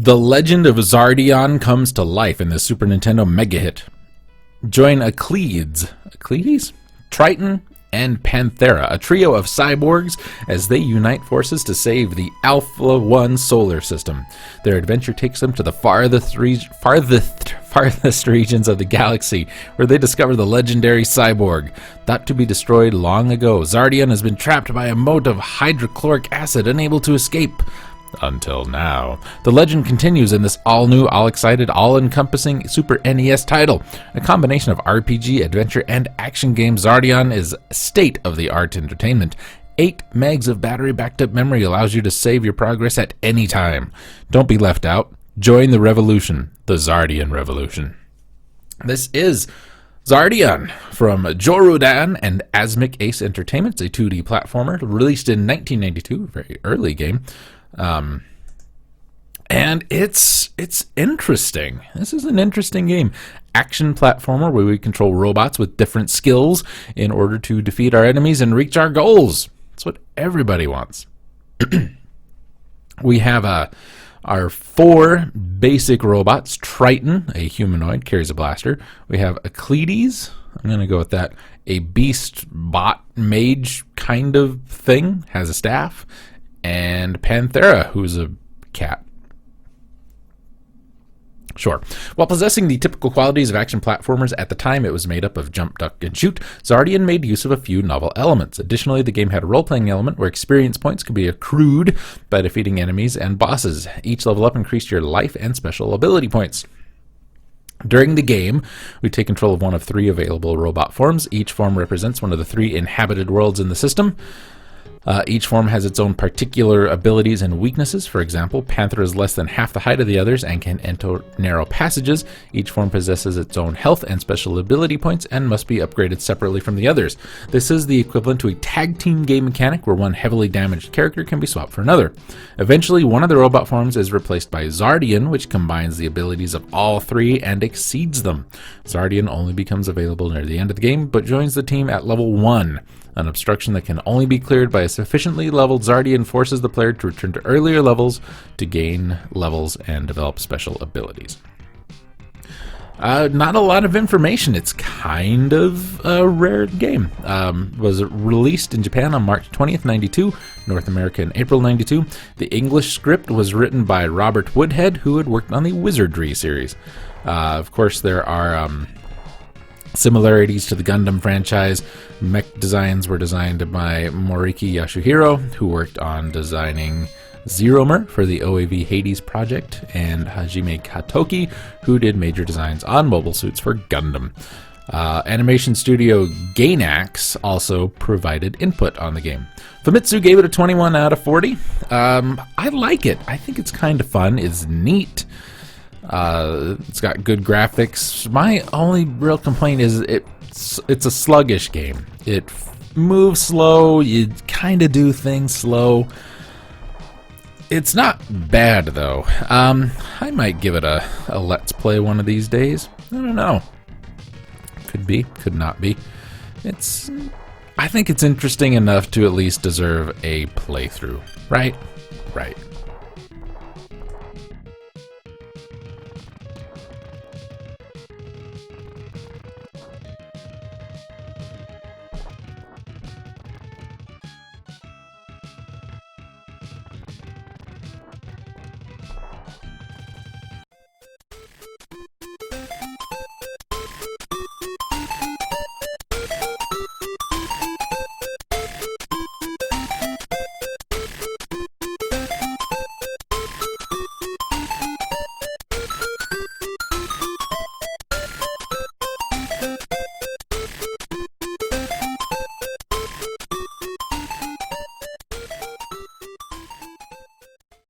The Legend of Xardion comes to life in the Super Nintendo mega hit. Join Achilles, Triton, and Panthera, a trio of cyborgs, as they unite forces to save the Alpha 1 solar system. Their adventure takes them to the farthest regions of the galaxy, where they discover the legendary cyborg. Thought to be destroyed long ago, Xardion has been trapped by a moat of hydrochloric acid, unable to escape. Until now. The legend continues in this all-new, all-excited, all-encompassing Super NES title. A combination of RPG, adventure, and action game, Xardion is state-of-the-art entertainment. 8 megs of battery backed-up memory allows you to save your progress at any time. Don't be left out. Join the revolution, the Xardion revolution. This is Xardion from Jorudan and Asmic Ace Entertainment. It's a 2D platformer released in 1992, a very early game. And it's interesting. This is an interesting game. Action platformer where we control robots with different skills in order to defeat our enemies and reach our goals. That's what everybody wants. We have our 4 basic robots. Triton, a humanoid, carries a blaster. We have Achilles, I'm going to go with that, a beast bot mage kind of thing, has a staff. And Panthera, who's a cat. Sure. While possessing the typical qualities of action platformers at the time it was made up of jump, duck, and shoot, Xardion made use of a few novel elements. Additionally, the game had a role-playing element where experience points could be accrued by defeating enemies and bosses. Each level up increased your life and special ability points. During the game, we take control of one of 3 available robot forms. Each form represents one of the 3 inhabited worlds in the system. Each form has its own particular abilities and weaknesses. For example, Panther is less than half the height of the others and can enter narrow passages. Each form possesses its own health and special ability points and must be upgraded separately from the others. This is the equivalent to a tag team game mechanic where one heavily damaged character can be swapped for another. Eventually, one of the robot forms is replaced by Xardion, which combines the abilities of all 3 and exceeds them. Xardion only becomes available near the end of the game, but joins the team at level 1. An obstruction that can only be cleared by a sufficiently leveled Xardion forces the player to return to earlier levels to gain levels and develop special abilities. Not a lot of information. It's kind of a rare game. Was released in Japan on March 20th, 92, North America in April 92. The English script was written by Robert Woodhead, who had worked on the Wizardry series. Of course, there are similarities to the Gundam franchise. Mech designs were designed by Moriki Yasuhiro, who worked on designing Zeromer for the OAV Hades project, and Hajime Katoki, who did major designs on mobile suits for Gundam. Animation studio Gainax also provided input on the game. Famitsu gave it a 21 out of 40. I like it. I think it's kind of fun. It's neat. It's got good graphics. My only real complaint is it's a sluggish game. It moves slow. You kind of do things slow. It's not bad though. I might give it a let's play one of these days. I don't know. Could be, could not be. I think it's interesting enough to at least deserve a playthrough. Right? Right.